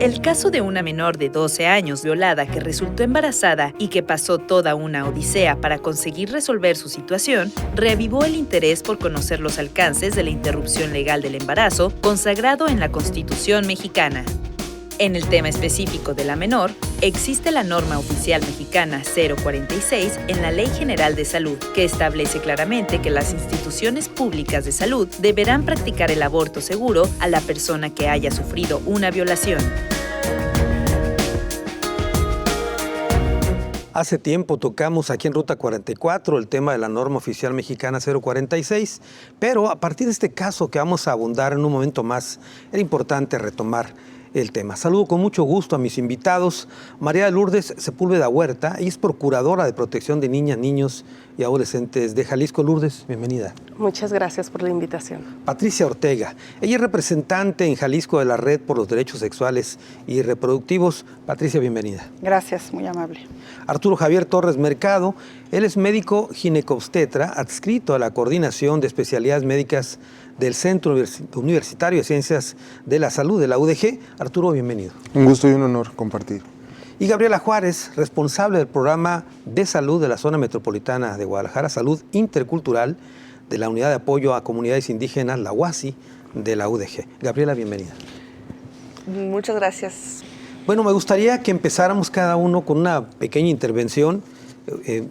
El caso de una menor de 12 años violada que resultó embarazada y que pasó toda una odisea para conseguir resolver su situación, reavivó el interés por conocer los alcances de la interrupción legal del embarazo consagrado en la Constitución mexicana. En el tema específico de la menor, existe la norma oficial mexicana 046 en la Ley General de Salud, que establece claramente que las instituciones públicas de salud deberán practicar el aborto seguro a la persona que haya sufrido una violación. Hace tiempo tocamos aquí en Ruta 44 el tema de la norma oficial mexicana 046, pero a partir de este caso que vamos a abundar en un momento más, era importante retomar el tema. Saludo con mucho gusto a mis invitados. María de Lourdes Sepúlveda Huerta, ella es procuradora de protección de niñas, niños y adolescentes de Jalisco. Lourdes, bienvenida. Muchas gracias por la invitación. Patricia Ortega, ella es representante en Jalisco de la Red por los Derechos Sexuales y Reproductivos. Patricia, bienvenida. Gracias, muy amable. Arturo Javier Torres Mercado, él es médico ginecobstetra adscrito a la Coordinación de Especialidades Médicas del Centro Universitario de Ciencias de la Salud, de la UDG. Arturo, bienvenido. Un gusto y un honor compartir. Y Gabriela Juárez, responsable del Programa de Salud de la Zona Metropolitana de Guadalajara, Salud Intercultural de la Unidad de Apoyo a Comunidades Indígenas, la UASI, de la UDG. Gabriela, bienvenida. Muchas gracias. Bueno, me gustaría que empezáramos cada uno con una pequeña intervención,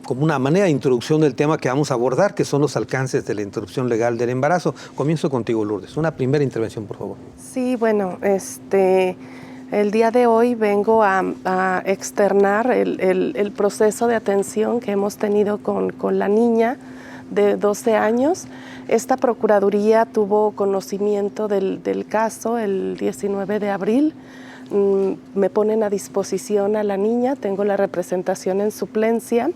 como una manera de introducción del tema que vamos a abordar, que son los alcances de la interrupción legal del embarazo. Comienzo contigo, Lourdes. Una primera intervención, por favor. Sí, bueno, el día de hoy vengo a externar el proceso de atención que hemos tenido con la niña de 12 años. Esta Procuraduría tuvo conocimiento del caso el 19 de abril. Me ponen a disposición a la niña, tengo la representación en suplencia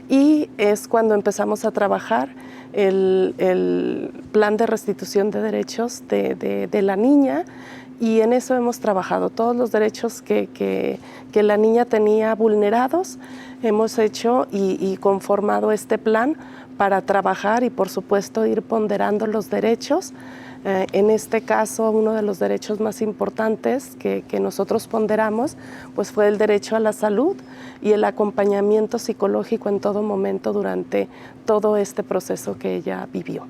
y es cuando empezamos a trabajar el plan de restitución de derechos de la niña, y en eso hemos trabajado todos los derechos que la niña tenía vulnerados. Hemos hecho y conformado este plan para trabajar y, por supuesto, ir ponderando los derechos. En este caso, uno de los derechos más importantes que nosotros ponderamos pues fue el derecho a la salud y el acompañamiento psicológico en todo momento durante todo este proceso que ella vivió.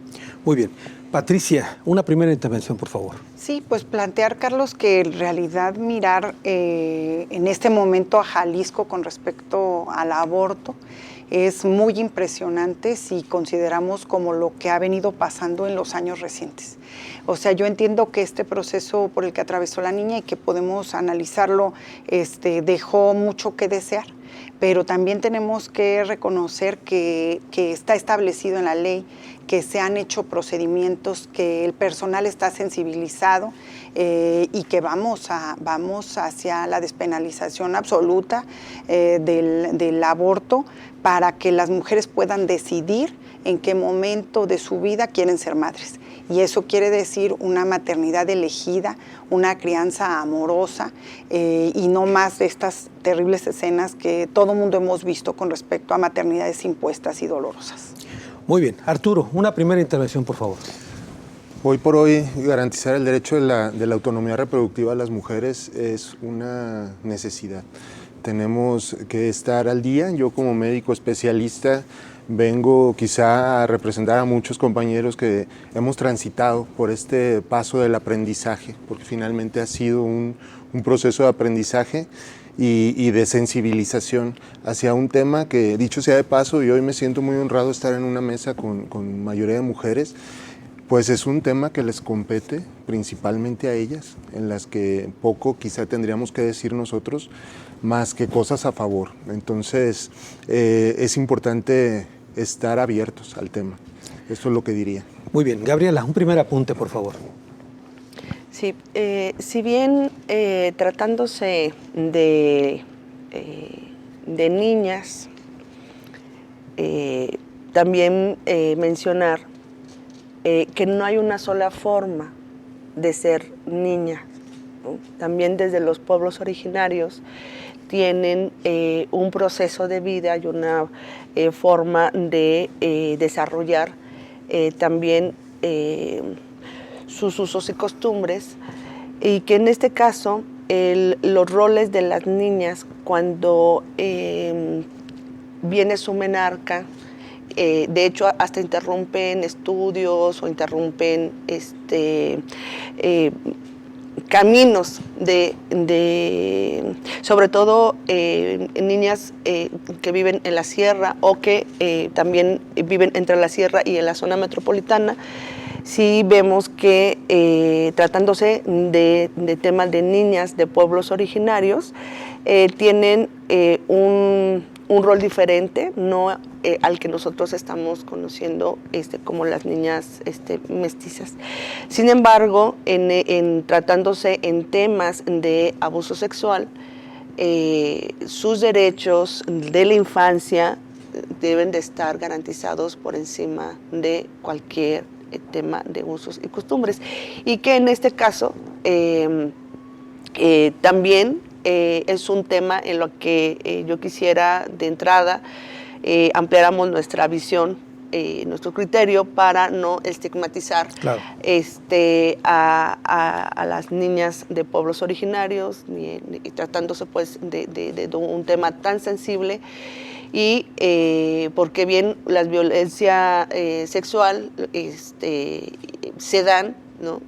Muy bien. Patricia, una primera intervención, por favor. Sí, pues plantear, Carlos, que en realidad mirar en este momento a Jalisco con respecto al aborto es muy impresionante si consideramos como lo que ha venido pasando en los años recientes. O sea, yo entiendo que este proceso por el que atravesó la niña y que podemos analizarlo dejó mucho que desear, pero también tenemos que reconocer que está establecido en la ley, que se han hecho procedimientos, que el personal está sensibilizado y que vamos hacia la despenalización absoluta del aborto para que las mujeres puedan decidir en qué momento de su vida quieren ser madres. Y eso quiere decir una maternidad elegida, una crianza amorosa y no más de estas terribles escenas que todo mundo hemos visto con respecto a maternidades impuestas y dolorosas. Muy bien. Arturo, una primera intervención, por favor. Hoy por hoy, garantizar el derecho de la autonomía reproductiva a las mujeres es una necesidad. Tenemos que estar al día. Yo, como médico especialista, vengo quizá a representar a muchos compañeros que hemos transitado por este paso del aprendizaje, porque finalmente ha sido un proceso de aprendizaje y de sensibilización hacia un tema que, dicho sea de paso, y hoy me siento muy honrado estar en una mesa con mayoría de mujeres, pues es un tema que les compete principalmente a ellas, en las que poco quizá tendríamos que decir nosotros, más que cosas a favor. Entonces, es importante estar abiertos al tema. Eso es lo que diría. Muy bien. Gabriela, un primer apunte, por favor. Sí, si bien tratándose de niñas, también mencionar que no hay una sola forma de ser niña, ¿no? También desde los pueblos originarios tienen un proceso de vida y una forma de desarrollar también sus usos y costumbres, y que en este caso los roles de las niñas cuando viene su menarca. De hecho, hasta interrumpen estudios o interrumpen caminos sobre todo niñas que viven en la sierra o que también viven entre la sierra y en la zona metropolitana. Sí vemos que tratándose de temas de niñas de pueblos originarios, tienen un rol diferente, no al que nosotros estamos conociendo como las niñas mestizas. Sin embargo, tratándose en temas de abuso sexual, sus derechos de la infancia deben de estar garantizados por encima de cualquier tema de usos y costumbres. Y que en este caso también es un tema en lo que yo quisiera de entrada ampliáramos nuestra visión, nuestro criterio para no estigmatizar Claro. a las niñas de pueblos originarios, ni tratándose pues de un tema tan sensible. Y porque bien la violencia sexual se dan, ¿no?,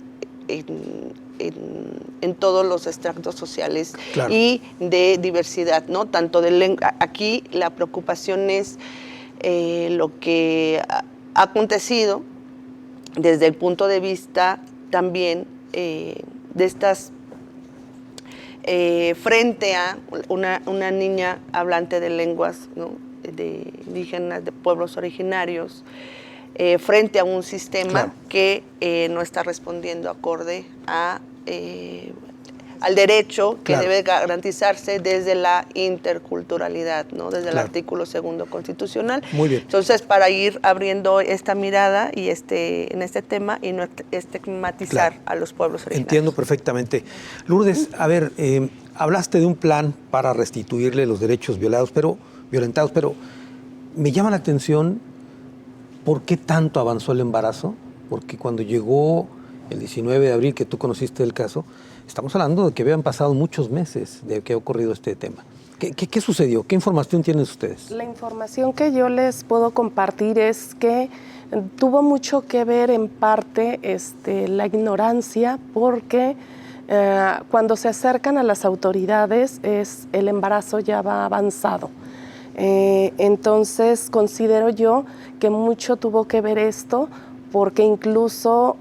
en todos los extractos sociales. Claro. Y de diversidad, ¿no? Tanto de lengua. Aquí la preocupación es lo que ha acontecido desde el punto de vista también de estas frente a una niña hablante de lenguas, ¿no?, de indígenas, de pueblos originarios, frente a un sistema, claro, que no está respondiendo acorde al derecho que, claro, debe garantizarse desde la interculturalidad, ¿no?, desde, claro, el artículo 2 constitucional. Muy bien. Entonces, para ir abriendo esta mirada y en este tema y no estigmatizar, claro, a los pueblos originarios. Entiendo perfectamente. Lourdes, a ver, hablaste de un plan para restituirle los derechos violentados, pero me llama la atención por qué tanto avanzó el embarazo, porque cuando llegó el 19 de abril, que tú conociste el caso, estamos hablando de que habían pasado muchos meses de que ha ocurrido este tema. ¿Qué sucedió? ¿Qué información tienen ustedes? La información que yo les puedo compartir es que tuvo mucho que ver en parte la ignorancia, porque cuando se acercan a las autoridades el embarazo ya va avanzado. Entonces considero yo que mucho tuvo que ver esto, porque incluso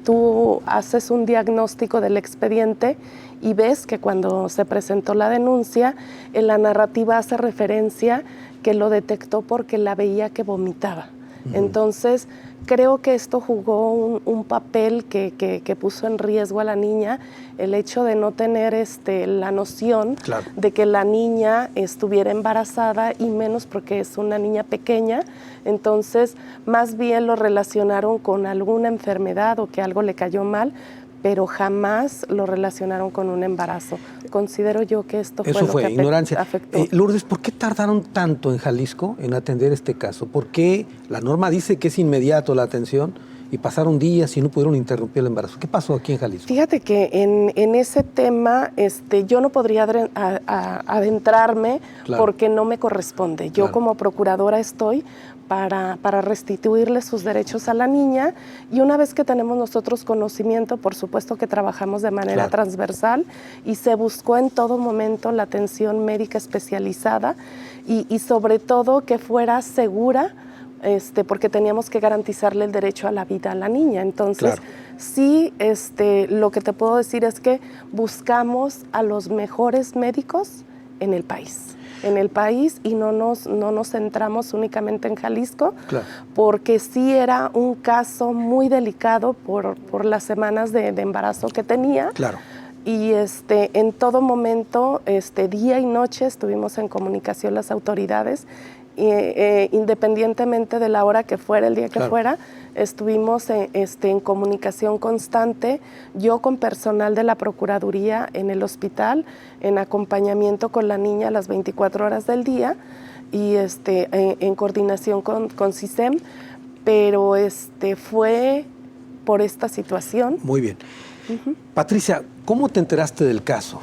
tú haces un diagnóstico del expediente y ves que cuando se presentó la denuncia, en la narrativa hace referencia que lo detectó porque la veía que vomitaba. Entonces, creo que esto jugó un papel que puso en riesgo a la niña, el hecho de no tener la noción, claro, de que la niña estuviera embarazada, y menos porque es una niña pequeña. Entonces, más bien lo relacionaron con alguna enfermedad o que algo le cayó mal, pero jamás lo relacionaron con un embarazo. Considero yo que esto fue lo que ignorancia. afectó. Lourdes, ¿por qué tardaron tanto en Jalisco en atender este caso? ¿Por qué la norma dice que es inmediato la atención y pasaron días y no pudieron interrumpir el embarazo? ¿Qué pasó aquí en Jalisco? Fíjate que en ese tema yo no podría adentrarme, claro, porque no me corresponde. Yo, claro, como procuradora estoy para restituirle sus derechos a la niña, y una vez que tenemos nosotros conocimiento, por supuesto que trabajamos de manera, claro, transversal, y se buscó en todo momento la atención médica especializada y sobre todo que fuera segura, porque teníamos que garantizarle el derecho a la vida a la niña. Entonces, claro, sí, lo que te puedo decir es que buscamos a los mejores médicos en el país. Y no nos centramos únicamente en Jalisco, claro, porque sí era un caso muy delicado por las semanas de embarazo que tenía. Claro. Y en todo momento, día y noche, estuvimos en comunicación las autoridades, independientemente de la hora que fuera, el día que, claro, fuera, estuvimos en comunicación constante, yo con personal de la Procuraduría en el hospital, en acompañamiento con la niña las 24 horas del día, y en coordinación con CISEM, pero fue por esta situación. Muy bien. Patricia, ¿cómo te enteraste del caso?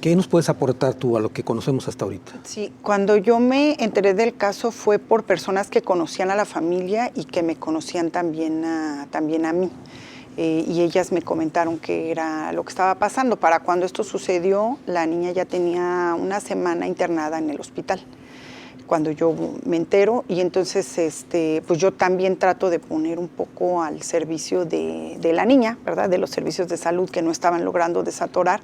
¿Qué nos puedes aportar tú a lo que conocemos hasta ahorita? Sí, cuando yo me enteré del caso fue por personas que conocían a la familia y que me conocían también a mí. Y ellas me comentaron que era lo que estaba pasando. Para cuando esto sucedió, la niña ya tenía una semana internada en el hospital, cuando yo me entero, y entonces pues yo también trato de poner un poco al servicio de la niña, ¿verdad? De los servicios de salud que no estaban logrando desatorar,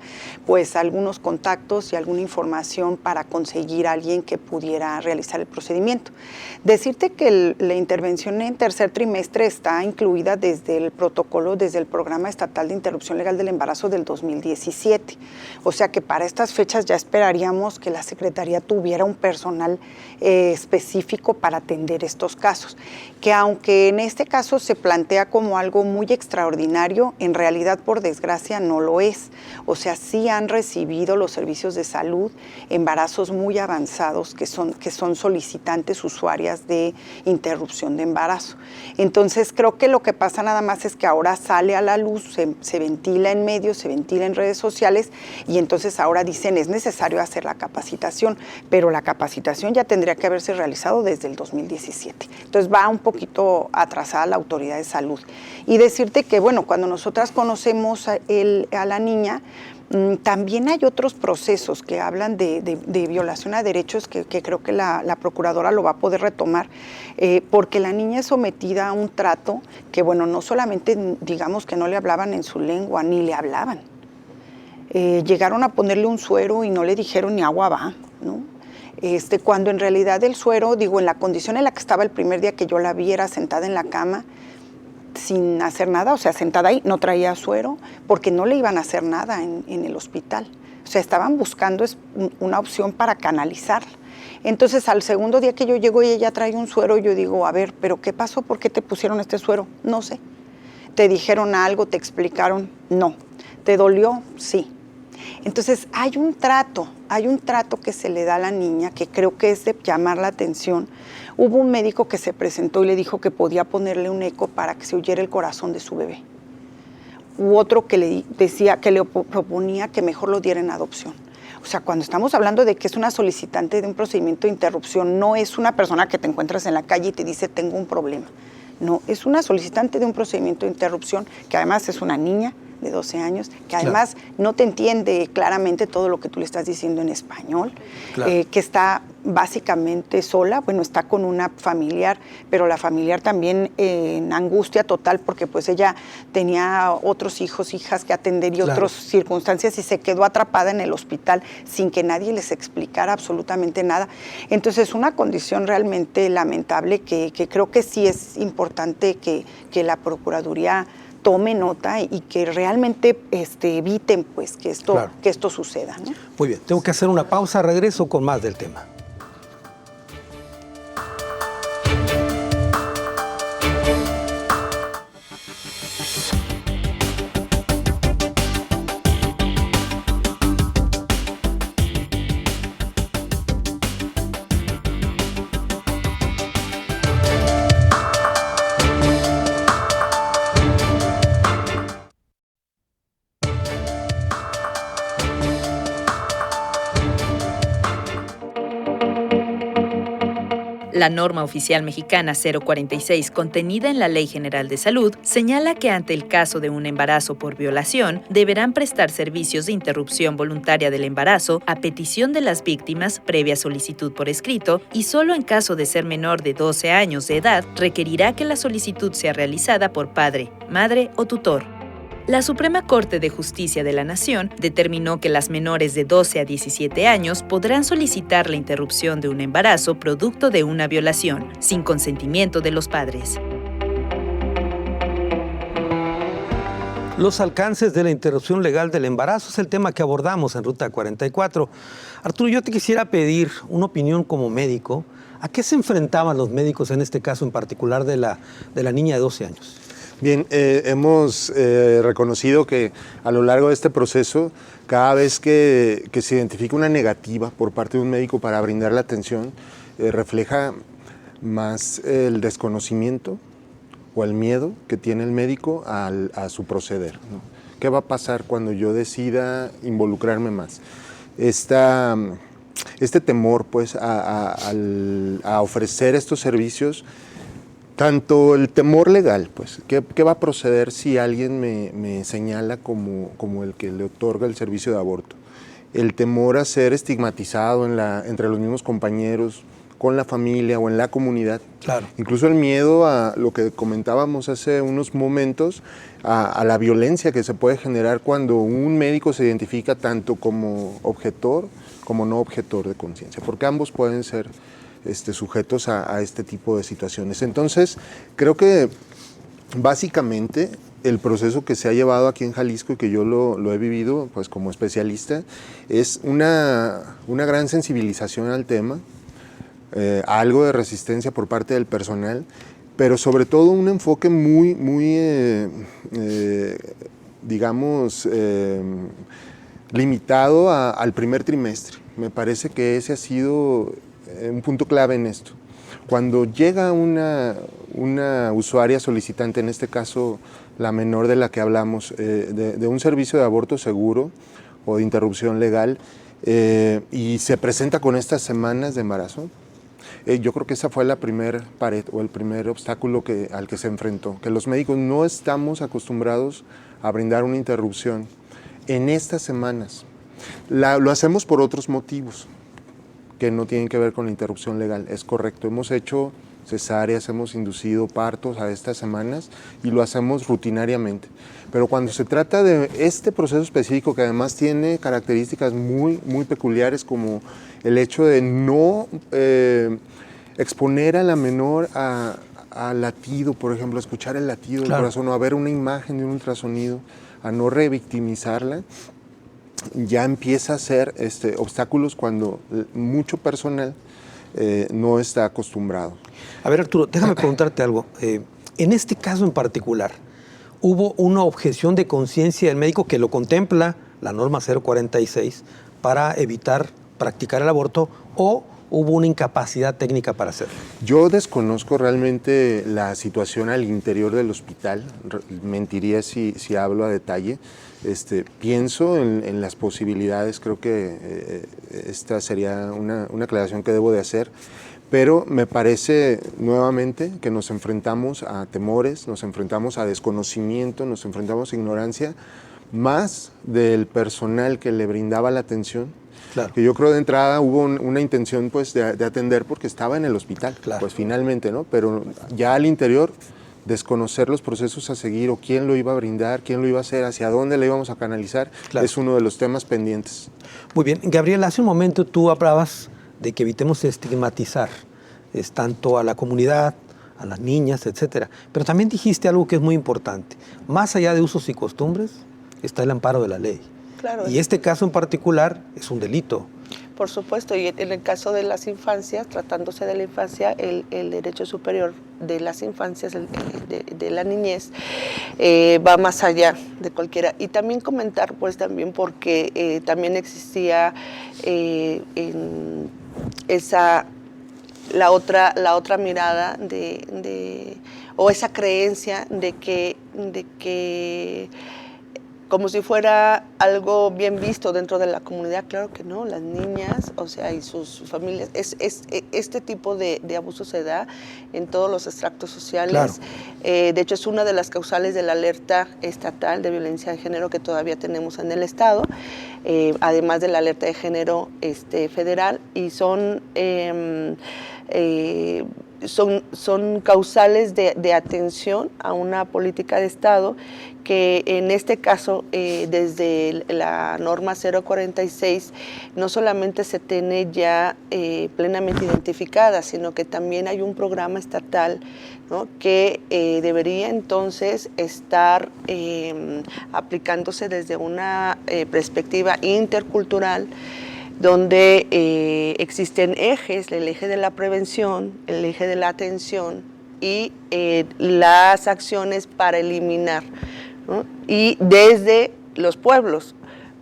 pues algunos contactos y alguna información para conseguir a alguien que pudiera realizar el procedimiento. Decirte que la intervención en tercer trimestre está incluida desde el protocolo, desde el Programa Estatal de Interrupción Legal del Embarazo del 2017. O sea que para estas fechas ya esperaríamos que la Secretaría tuviera un personal específico para atender estos casos, que aunque en este caso se plantea como algo muy extraordinario, en realidad por desgracia no lo es. O sea, sí han recibido los servicios de salud embarazos muy avanzados que son solicitantes usuarias de interrupción de embarazo. Entonces creo que lo que pasa nada más es que ahora sale a la luz, se ventila en medios, se ventila en redes sociales, y entonces ahora dicen es necesario hacer la capacitación, pero la capacitación ya tendría que haberse realizado desde el 2017. Entonces va un poquito atrasada la autoridad de salud. Y decirte que, bueno, cuando nosotras conocemos a la niña, también hay otros procesos que hablan de violación a derechos que creo que la procuradora lo va a poder retomar, porque la niña es sometida a un trato que, bueno, no solamente digamos que no le hablaban en su lengua, ni le hablaban. Llegaron a ponerle un suero y no le dijeron ni agua va, ¿no? Cuando en realidad el suero, digo, en la condición en la que estaba el primer día que yo la vi, era sentada en la cama sin hacer nada, o sea, sentada ahí, no traía suero, porque no le iban a hacer nada en el hospital. O sea, estaban buscando una opción para canalizarla. Entonces, al segundo día que yo llego y ella trae un suero, yo digo, a ver, ¿pero qué pasó? ¿Por qué te pusieron este suero? No sé. ¿Te dijeron algo? ¿Te explicaron? No. ¿Te dolió? Sí. Entonces, hay un trato que se le da a la niña que creo que es de llamar la atención. Hubo un médico que se presentó y le dijo que podía ponerle un eco para que se oyera el corazón de su bebé. U otro que le decía, que le proponía que mejor lo diera en adopción. O sea, cuando estamos hablando de que es una solicitante de un procedimiento de interrupción, no es una persona que te encuentras en la calle y te dice tengo un problema. No, es una solicitante de un procedimiento de interrupción que además es una niña de 12 años, que además no te entiende claramente todo lo que tú le estás diciendo en español, que está básicamente sola, bueno, está con una familiar, pero la familiar también en angustia total porque pues ella tenía otros hijos, hijas que atender y otras circunstancias y se quedó atrapada en el hospital sin que nadie les explicara absolutamente nada. Entonces, una condición realmente lamentable que creo que sí es importante que la Procuraduría tome nota y que realmente eviten pues que esto suceda, ¿no? Muy bien, tengo que hacer una pausa, regreso con más del tema. La norma oficial mexicana 046, contenida en la Ley General de Salud, señala que ante el caso de un embarazo por violación, deberán prestar servicios de interrupción voluntaria del embarazo a petición de las víctimas previa solicitud por escrito y solo en caso de ser menor de 12 años de edad, requerirá que la solicitud sea realizada por padre, madre o tutor. La Suprema Corte de Justicia de la Nación determinó que las menores de 12 a 17 años podrán solicitar la interrupción de un embarazo producto de una violación, sin consentimiento de los padres. Los alcances de la interrupción legal del embarazo es el tema que abordamos en Ruta 44. Arturo, yo te quisiera pedir una opinión como médico. ¿A qué se enfrentaban los médicos en este caso en particular de la niña de 12 años? Bien, hemos reconocido que a lo largo de este proceso, cada vez que se identifica una negativa por parte de un médico para brindar la atención, refleja más el desconocimiento o el miedo que tiene el médico a su proceder, ¿no? ¿Qué va a pasar cuando yo decida involucrarme más? Este temor pues a ofrecer estos servicios, tanto el temor legal, pues, ¿qué va a proceder si alguien me señala como el que le otorga el servicio de aborto? El temor a ser estigmatizado entre los mismos compañeros, con la familia o en la comunidad. Claro. Incluso el miedo a lo que comentábamos hace unos momentos, a la violencia que se puede generar cuando un médico se identifica tanto como objetor como no objetor de conciencia, porque ambos pueden ser sujetos a este tipo de situaciones. Entonces, creo que básicamente el proceso que se ha llevado aquí en Jalisco y que yo lo he vivido pues como especialista es una gran sensibilización al tema, algo de resistencia por parte del personal, pero sobre todo un enfoque muy digamos, limitado al primer trimestre. Me parece que ese ha sido un punto clave en esto. Cuando llega una usuaria solicitante, en este caso la menor de la que hablamos, de un servicio de aborto seguro o de interrupción legal, y se presenta con estas semanas de embarazo, yo creo que esa fue la primera pared o el primer obstáculo al que se enfrentó, que los médicos no estamos acostumbrados a brindar una interrupción en estas semanas. Lo hacemos por otros motivos que no tienen que ver con la interrupción legal, es correcto. Hemos hecho cesáreas, hemos inducido partos a estas semanas y lo hacemos rutinariamente. Pero cuando se trata de este proceso específico, que además tiene características muy peculiares, como el hecho de no exponer a la menor a latido, por ejemplo, a escuchar el latido del corazón, o a ver una imagen de un ultrasonido, a no revictimizarla, ya empieza a ser obstáculos cuando mucho personal no está acostumbrado. A ver, Arturo, déjame preguntarte algo. En este caso en particular, ¿hubo una objeción de conciencia del médico que lo contempla la norma 046 para evitar practicar el aborto, o hubo una incapacidad técnica para hacerlo? Yo desconozco realmente la situación al interior del hospital, mentiría si hablo a detalle. Pienso en las posibilidades, creo que esta sería una aclaración que debo de hacer, pero me parece nuevamente que nos enfrentamos a temores, nos enfrentamos a desconocimiento, nos enfrentamos a ignorancia, más del personal que le brindaba la atención. Claro. Que yo creo de entrada hubo una intención pues de atender porque estaba en el hospital, claro, pues finalmente, ¿no? Pero ya al interior, desconocer los procesos a seguir, o quién lo iba a brindar, quién lo iba a hacer, hacia dónde le íbamos a canalizar, claro, es uno de los temas pendientes. Muy bien. Gabriel, hace un momento tú hablabas de que evitemos estigmatizar tanto a la comunidad, a las niñas, etcétera. Pero también dijiste algo que es muy importante. Más allá de usos y costumbres, está el amparo de la ley. Claro. Y este caso en particular es un delito. Por supuesto, y en el caso de las infancias, tratándose de la infancia, el derecho superior de las infancias, de la niñez, va más allá de cualquiera. Y también comentar, pues también porque también existía la otra mirada o esa creencia de que como si fuera algo bien visto dentro de la comunidad. Claro que no, las niñas, o sea, y sus familias, este tipo de abuso se da en todos los extractos sociales. Claro. De hecho, es una de las causales de la alerta estatal de violencia de género que todavía tenemos en el Estado, además de la alerta de género federal, y son causales de atención a una política de Estado que en este caso, desde la norma 046, no solamente se tiene ya plenamente identificada, sino que también hay un programa estatal, ¿no?, que debería entonces estar aplicándose desde una perspectiva intercultural, donde existen ejes, el eje de la prevención, el eje de la atención y las acciones para eliminar, ¿no?, y desde los pueblos,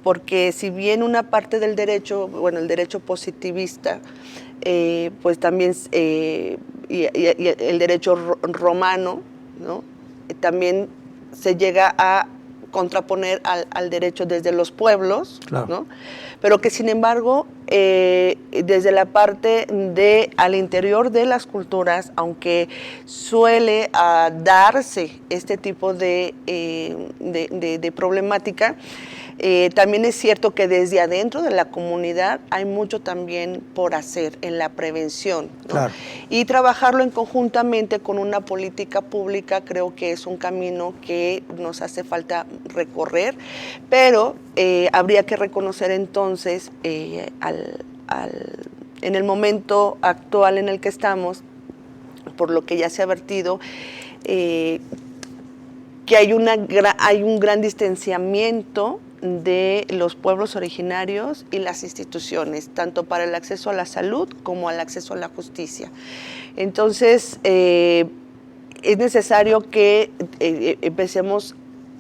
porque si bien una parte del derecho, bueno, el derecho positivista, pues también, y el derecho romano, ¿no?, también se llega a contraponer al derecho desde los pueblos, claro, ¿no? Pero que sin embargo, desde la parte de al interior de las culturas, aunque suele darse este tipo de problemática, también es cierto que desde adentro de la comunidad hay mucho también por hacer en la prevención, ¿no? Claro. Y trabajarlo en conjuntamente con una política pública creo que es un camino que nos hace falta recorrer, pero habría que reconocer entonces en el momento actual en el que estamos, por lo que ya se ha vertido, que hay un gran distanciamiento de los pueblos originarios y las instituciones, tanto para el acceso a la salud como al acceso a la justicia. Entonces, es necesario que empecemos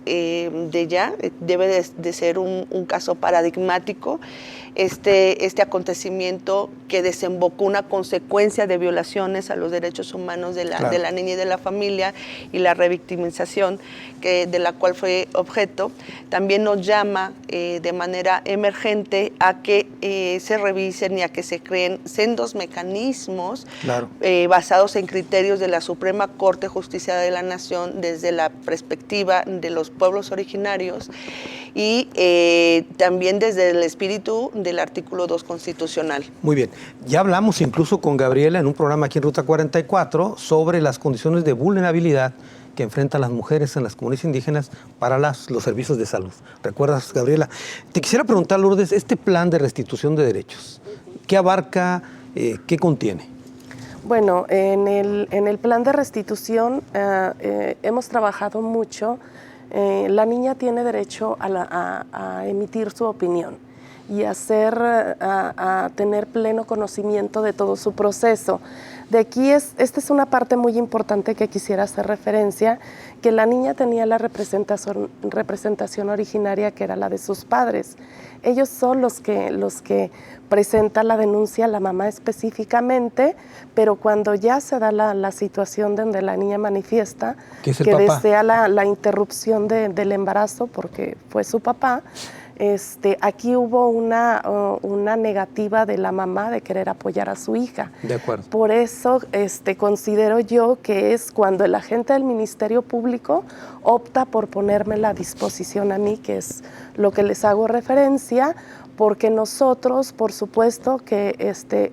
de ya, debe de ser un caso paradigmático, este acontecimiento que desembocó una consecuencia de violaciones a los derechos humanos de la niña y de la familia y la revictimización de la cual fue objeto, también nos llama de manera emergente a que se revisen y a que se creen sendos mecanismos basados en criterios de la Suprema Corte de Justicia de la Nación desde la perspectiva de los pueblos originarios y también desde el espíritu del artículo 2 constitucional. Muy bien. Ya hablamos incluso con Gabriela en un programa aquí en Ruta 44 sobre las condiciones de vulnerabilidad que enfrentan las mujeres en las comunidades indígenas para los servicios de salud. ¿Recuerdas, Gabriela? Te quisiera preguntar, Lourdes, este plan de restitución de derechos, ¿qué abarca, qué contiene? Bueno, en el plan de restitución hemos trabajado mucho. La niña tiene derecho a emitir su opinión y a tener pleno conocimiento de todo su proceso. De aquí esta es una parte muy importante que quisiera hacer referencia, que la niña tenía la representación originaria que era la de sus padres. Ellos son los que presentan la denuncia a la mamá específicamente, pero cuando ya se da la situación donde la niña manifiesta que desea la interrupción del embarazo porque fue su papá, aquí hubo una negativa de la mamá de querer apoyar a su hija. De acuerdo. Por eso considero yo que es cuando el agente del Ministerio Público opta por ponérmela a disposición a mí, que es lo que les hago referencia, porque nosotros, por supuesto, que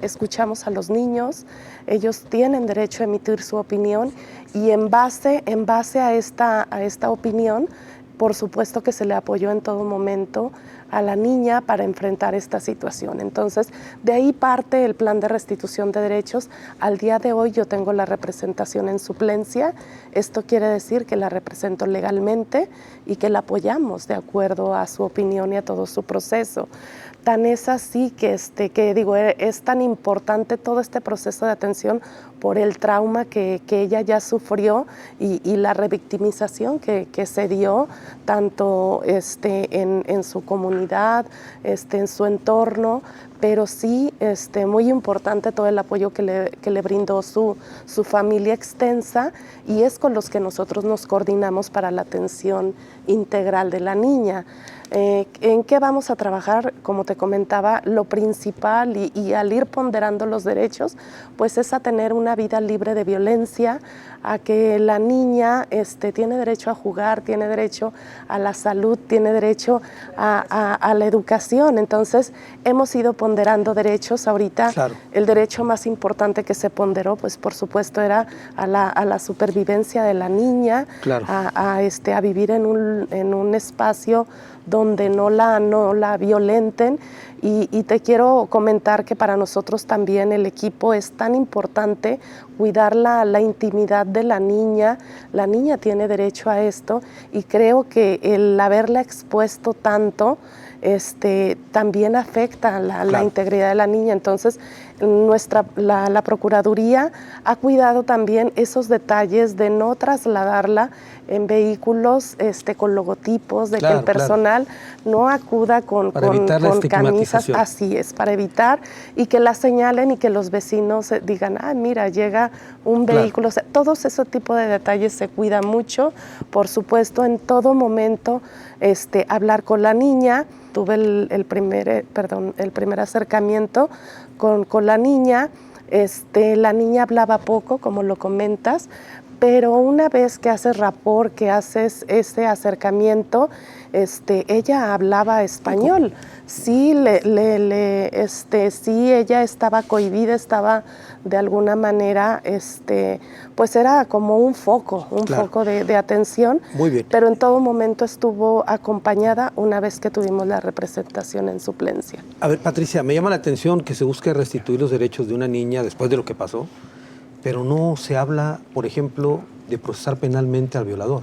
escuchamos a los niños, ellos tienen derecho a emitir su opinión y en base a esta opinión, por supuesto que se le apoyó en todo momento a la niña para enfrentar esta situación. Entonces, de ahí parte el plan de restitución de derechos. Al día de hoy yo tengo la representación en suplencia. Esto quiere decir que la represento legalmente y que la apoyamos de acuerdo a su opinión y a todo su proceso. Tan es así que digo, es tan importante todo este proceso de atención por el trauma que ella ya sufrió y la revictimización que se dio tanto en su comunidad, en su entorno, pero sí muy importante todo el apoyo que le brindó su familia extensa y es con los que nosotros nos coordinamos para la atención integral de la niña. ¿En qué vamos a trabajar? Como te comentaba, lo principal y al ir ponderando los derechos, pues es a tener una vida libre de violencia, a que la niña tiene derecho a jugar, tiene derecho a la salud, tiene derecho a la educación. Entonces, hemos ido ponderando derechos. Ahorita, el derecho más importante que se ponderó, pues por supuesto, era a la supervivencia de la niña, a vivir en un espacio donde no la violenten y te quiero comentar que para nosotros también el equipo es tan importante cuidar la intimidad de la niña tiene derecho a esto y creo que el haberla expuesto tanto también afecta la integridad de la niña. Entonces La Procuraduría ha cuidado también esos detalles de no trasladarla en vehículos con logotipos, de que el personal no acuda con camisas, así es, para evitar y que la señalen y que los vecinos digan, mira, llega un vehículo. O sea, todos esos tipos de detalles se cuidan mucho. Por supuesto, en todo momento hablar con la niña. Tuve el primer acercamiento con la niña. La niña hablaba poco, como lo comentas, pero una vez que haces rapport, que haces ese acercamiento, ella hablaba español. Sí, sí, ella estaba cohibida, estaba de alguna manera, pues era como un foco de atención. Muy bien. Pero en todo momento estuvo acompañada una vez que tuvimos la representación en suplencia. A ver, Patricia, me llama la atención que se busque restituir los derechos de una niña después de lo que pasó, pero no se habla, por ejemplo, de procesar penalmente al violador.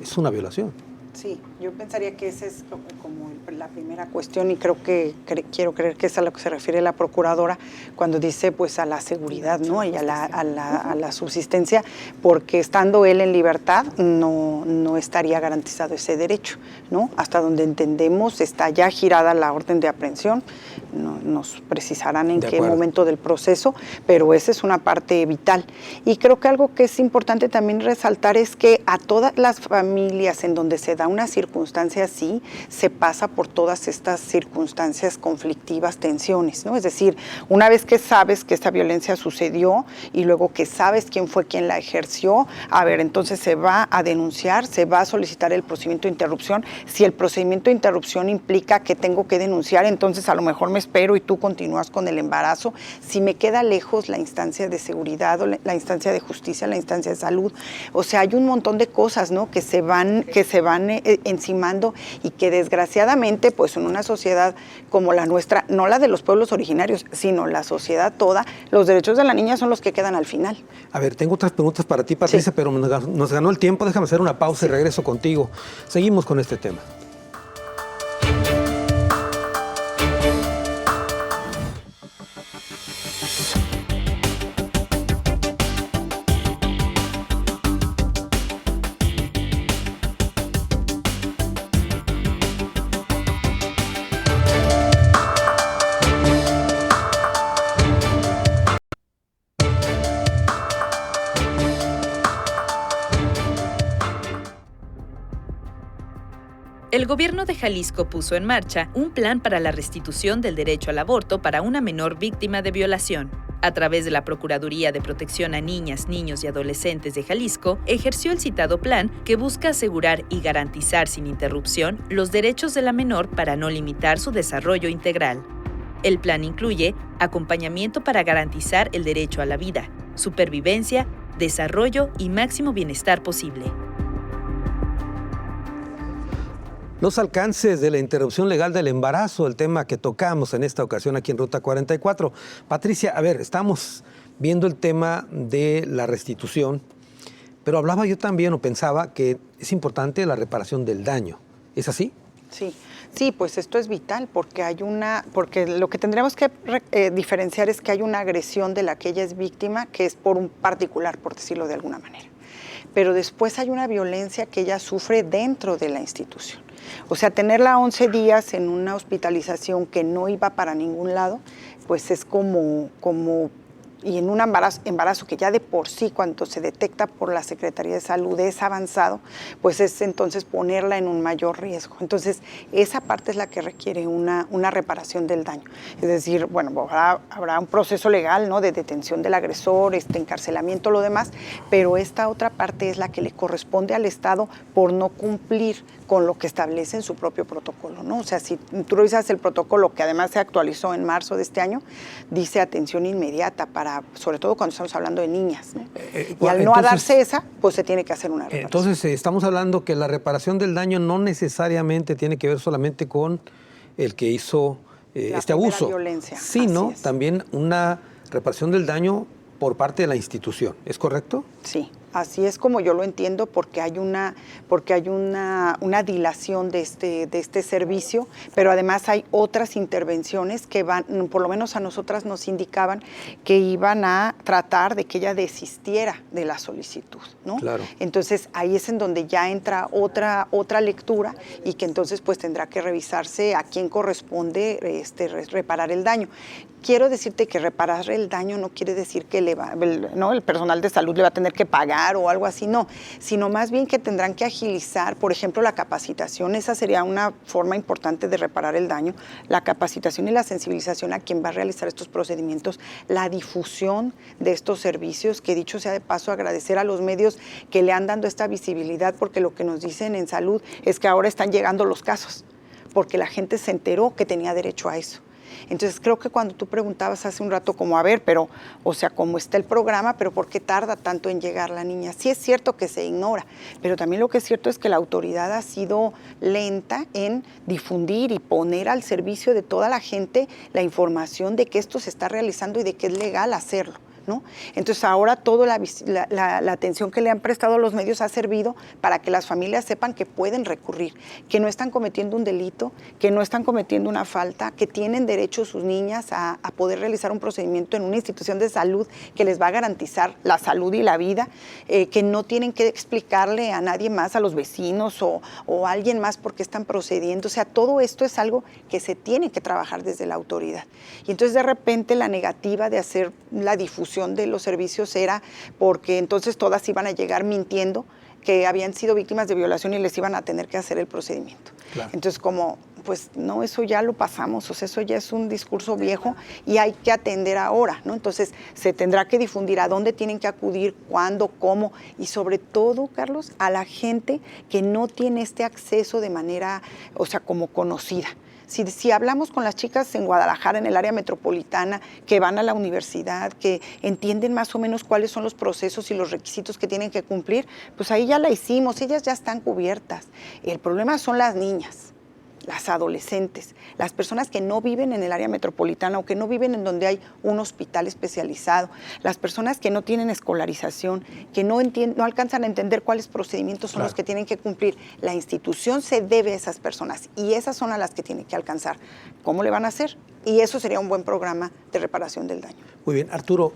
Es una violación. Sí, yo pensaría que esa es como la primera cuestión y creo que quiero creer que es a lo que se refiere la procuradora cuando dice pues a la seguridad, ¿no? Y a la subsistencia, porque estando él en libertad no estaría garantizado ese derecho, ¿no? Hasta donde entendemos está ya girada la orden de aprehensión, nos precisarán en qué momento del proceso, pero esa es una parte vital. Y creo que algo que es importante también resaltar es que a todas las familias en donde se da una circunstancia así, se pasa por todas estas circunstancias conflictivas, tensiones, ¿no? Es decir, una vez que sabes que esta violencia sucedió y luego que sabes quién fue quien la ejerció, entonces se va a denunciar, se va a solicitar el procedimiento de interrupción. Si el procedimiento de interrupción implica que tengo que denunciar, entonces a lo mejor me espero y tú continúas con el embarazo. Si me queda lejos la instancia de seguridad o la instancia de justicia, la instancia de salud, o sea, hay un montón de cosas, ¿no? que se van encimando y que desgraciadamente, pues en una sociedad como la nuestra, no la de los pueblos originarios, sino la sociedad toda, los derechos de la niña son los que quedan al final. A ver, tengo otras preguntas para ti, Patricia, pero nos ganó el tiempo. Déjame hacer una pausa y regreso contigo. Seguimos con este tema. El gobierno de Jalisco puso en marcha un plan para la restitución del derecho al aborto para una menor víctima de violación. A través de la Procuraduría de Protección a Niñas, Niños y Adolescentes de Jalisco, ejerció el citado plan que busca asegurar y garantizar sin interrupción los derechos de la menor para no limitar su desarrollo integral. El plan incluye acompañamiento para garantizar el derecho a la vida, supervivencia, desarrollo y máximo bienestar posible. Los alcances de la interrupción legal del embarazo, el tema que tocamos en esta ocasión aquí en Ruta 44. Patricia, a ver, estamos viendo el tema de la restitución, pero hablaba yo también o pensaba que es importante la reparación del daño. ¿Es así? Sí, pues esto es vital porque porque lo que tendremos que diferenciar es que hay una agresión de la que ella es víctima, que es por un particular, por decirlo de alguna manera. Pero después hay una violencia que ella sufre dentro de la institución. O sea, tenerla 11 días en una hospitalización que no iba para ningún lado, pues es como y en un embarazo que ya de por sí, cuando se detecta por la Secretaría de Salud, es avanzado, pues es entonces ponerla en un mayor riesgo. Entonces, esa parte es la que requiere una reparación del daño. Es decir, bueno, habrá un proceso legal, ¿no?, de detención del agresor, encarcelamiento, lo demás, pero esta otra parte es la que le corresponde al Estado por no cumplir con lo que establece en su propio protocolo, ¿no? O sea, si tú revisas el protocolo, que además se actualizó en marzo de este año, dice atención inmediata sobre todo cuando estamos hablando de niñas, ¿no? Y al no darse esa, pues se tiene que hacer una reparación. Entonces, estamos hablando que la reparación del daño no necesariamente tiene que ver solamente con el que hizo este abuso, violencia, sino también una reparación del daño por parte de la institución, ¿es correcto? Sí. Así es como yo lo entiendo, porque hay una dilación de este servicio, pero además hay otras intervenciones que van, por lo menos a nosotras nos indicaban que iban a tratar de que ella desistiera de la solicitud, ¿no? Claro. Entonces ahí es en donde ya entra otra lectura y que entonces pues tendrá que revisarse a quién corresponde reparar el daño. Quiero decirte que reparar el daño no quiere decir que el personal de salud le va a tener que pagar o algo así, no, sino más bien que tendrán que agilizar, por ejemplo, la capacitación. Esa sería una forma importante de reparar el daño, la capacitación y la sensibilización a quien va a realizar estos procedimientos, la difusión de estos servicios, que dicho sea de paso, agradecer a los medios que le han dado esta visibilidad, porque lo que nos dicen en salud es que ahora están llegando los casos, porque la gente se enteró que tenía derecho a eso. Entonces creo que cuando tú preguntabas hace un rato como, a ver, pero, o sea, cómo está el programa, pero ¿por qué tarda tanto en llegar la niña? Sí es cierto que se ignora, pero también lo que es cierto es que la autoridad ha sido lenta en difundir y poner al servicio de toda la gente la información de que esto se está realizando y de que es legal hacerlo, ¿no? Entonces ahora toda la atención que le han prestado a los medios ha servido para que las familias sepan que pueden recurrir, que no están cometiendo un delito, que no están cometiendo una falta, que tienen derecho sus niñas a poder realizar un procedimiento en una institución de salud que les va a garantizar la salud y la vida, que no tienen que explicarle a nadie más, a los vecinos o a alguien más por qué están procediendo. O sea, todo esto es algo que se tiene que trabajar desde la autoridad. Y entonces de repente la negativa de hacer la difusión de los servicios era porque entonces todas iban a llegar mintiendo que habían sido víctimas de violación y les iban a tener que hacer el procedimiento. Claro. Entonces como, pues no, eso ya lo pasamos, o sea, eso ya es un discurso viejo y hay que atender ahora, ¿no? Entonces se tendrá que difundir a dónde tienen que acudir, cuándo, cómo y sobre todo, Carlos, a la gente que no tiene este acceso de manera, o sea, como conocida. Si hablamos con las chicas en Guadalajara, en el área metropolitana, que van a la universidad, que entienden más o menos cuáles son los procesos y los requisitos que tienen que cumplir, pues ahí ya la hicimos, ellas ya están cubiertas. El problema son las niñas, las adolescentes, las personas que no viven en el área metropolitana o que no viven en donde hay un hospital especializado, las personas que no tienen escolarización, que no alcanzan a entender cuáles procedimientos son los que tienen que cumplir. La institución se debe a esas personas y esas son a las que tienen que alcanzar. ¿Cómo le van a hacer? Y eso sería un buen programa de reparación del daño. Muy bien, Arturo,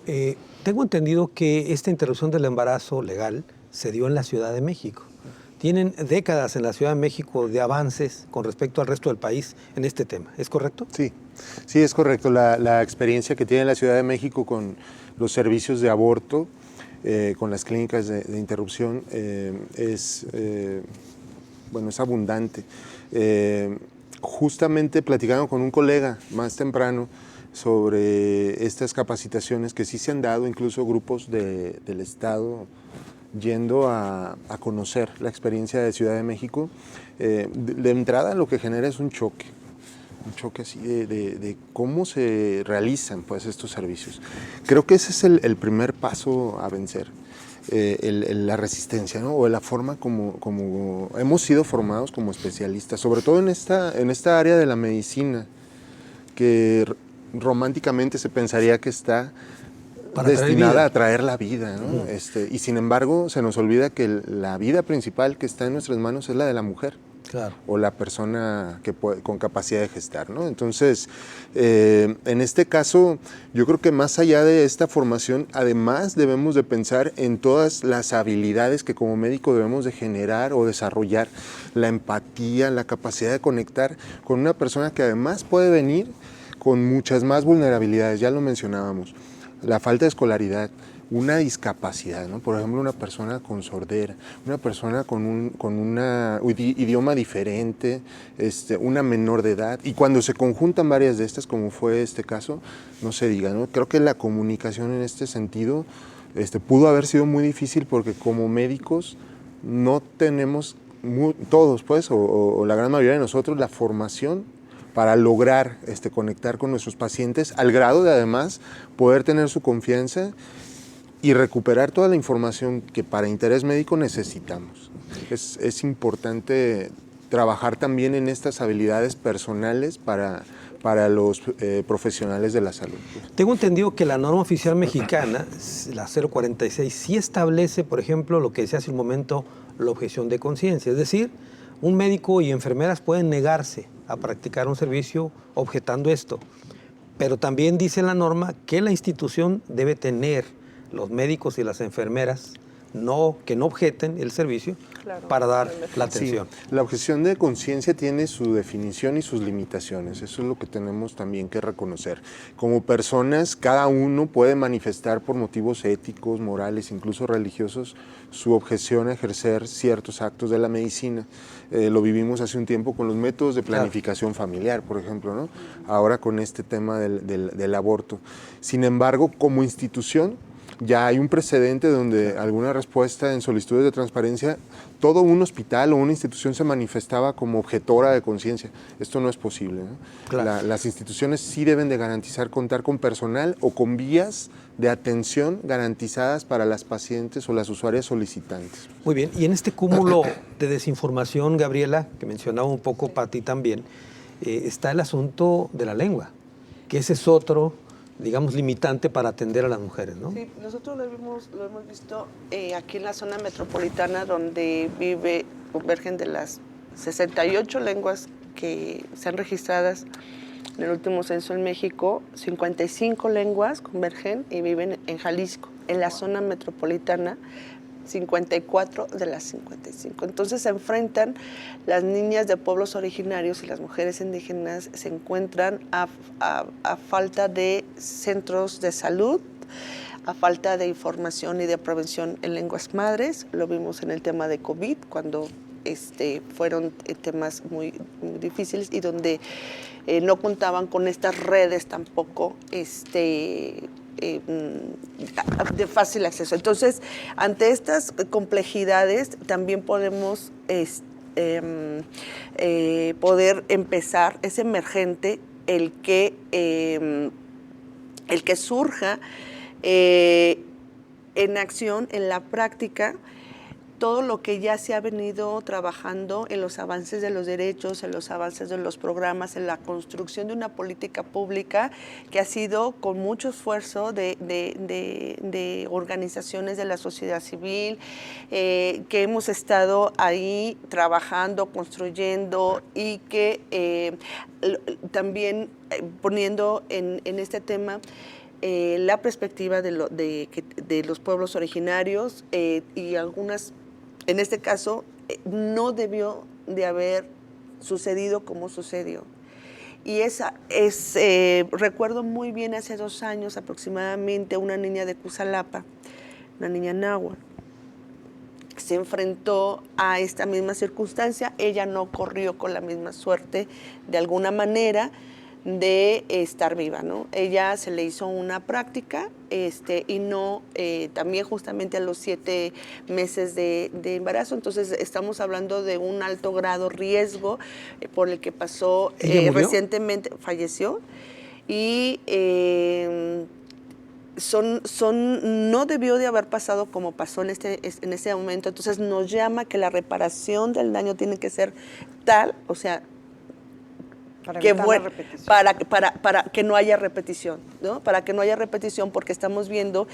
tengo entendido que esta interrupción del embarazo legal se dio en la Ciudad de México. Tienen décadas en la Ciudad de México de avances con respecto al resto del país en este tema, ¿es correcto? Sí, es correcto. La experiencia que tiene la Ciudad de México con los servicios de aborto, con las clínicas de interrupción, es abundante. Justamente platicando con un colega más temprano sobre estas capacitaciones que sí se han dado, incluso grupos del Estado, yendo a conocer la experiencia de Ciudad de México, de entrada lo que genera es un choque así de cómo se realizan pues estos servicios. Creo que ese es el primer paso a vencer, la resistencia, ¿no? O la forma como hemos sido formados como especialistas, sobre todo en esta área de la medicina, que románticamente se pensaría que está destinada a traer la vida, ¿no? Y sin embargo se nos olvida que la vida principal que está en nuestras manos es la de la mujer. Claro. O la persona con capacidad de gestar, ¿no? Entonces, en este caso, yo creo que más allá de esta formación, además debemos de pensar en todas las habilidades que como médico debemos de generar o desarrollar, la empatía, la capacidad de conectar con una persona que además puede venir con muchas más vulnerabilidades, ya lo mencionábamos. La falta de escolaridad, una discapacidad, ¿no? Por ejemplo, una persona con sordera, una persona con un idioma diferente, una menor de edad. Y cuando se conjuntan varias de estas, como fue este caso, no se diga, ¿no? Creo que la comunicación en este sentido pudo haber sido muy difícil porque como médicos no tenemos, todos pues, o la gran mayoría de nosotros, la formación para lograr conectar con nuestros pacientes, al grado de además poder tener su confianza y recuperar toda la información que para interés médico necesitamos. Es importante trabajar también en estas habilidades personales para para los profesionales de la salud. Tengo entendido que la norma oficial mexicana, la 046, sí establece, por ejemplo, lo que decía hace un momento, la objeción de conciencia. Es decir, un médico y enfermeras pueden negarse a practicar un servicio objetando esto. Pero también dice la norma que la institución debe tener los médicos y las enfermeras que no objeten el servicio para dar la atención. Sí, la objeción de conciencia tiene su definición y sus limitaciones. Eso es lo que tenemos también que reconocer. Como personas, cada uno puede manifestar por motivos éticos, morales, incluso religiosos, su objeción a ejercer ciertos actos de la medicina. Lo vivimos hace un tiempo con los métodos de planificación familiar, por ejemplo, ¿no? Ahora con este tema del aborto. Sin embargo, como institución, ya hay un precedente donde alguna respuesta en solicitudes de transparencia, todo un hospital o una institución se manifestaba como objetora de conciencia. Esto no es posible, ¿no? Claro. Las instituciones sí deben de garantizar contar con personal o con vías de atención garantizadas para las pacientes o las usuarias solicitantes. Muy bien, y en este cúmulo de desinformación, Gabriela, que mencionaba un poco para ti también, está el asunto de la lengua, que ese es otro, digamos, limitante para atender a las mujeres, ¿no? Sí, nosotros lo hemos visto aquí en la zona metropolitana, donde convergen de las 68 lenguas que sean registradas en el último censo en México, 55 lenguas convergen y viven en Jalisco. En la zona metropolitana, 54 de las 55. Entonces se enfrentan las niñas de pueblos originarios y las mujeres indígenas, se encuentran a falta de centros de salud, a falta de información y de prevención en lenguas madres. Lo vimos en el tema de COVID, cuando fueron temas muy, muy difíciles y donde no contaban con estas redes tampoco de fácil acceso. Entonces, ante estas complejidades, también podemos poder empezar, es emergente el que surja en acción, en la práctica, todo lo que ya se ha venido trabajando en los avances de los derechos, en los avances de los programas, en la construcción de una política pública que ha sido con mucho esfuerzo de organizaciones de la sociedad civil, que hemos estado ahí trabajando, construyendo y que también poniendo en este tema la perspectiva de los pueblos originarios y algunas. En este caso, no debió de haber sucedido como sucedió. Y recuerdo muy bien hace 2 años aproximadamente, una niña de Cusalapa, una niña náhuatl, se enfrentó a esta misma circunstancia. Ella no corrió con la misma suerte, de alguna manera, de estar viva, ¿no? Ella se le hizo una práctica y no, también justamente a los 7 meses de embarazo. Entonces estamos hablando de un alto grado riesgo por el que pasó recientemente, falleció y no debió de haber pasado como pasó en ese momento. Entonces nos llama que la reparación del daño tiene que ser tal, o sea, para que no haya repetición, ¿no? Para que no haya repetición, porque estamos viendo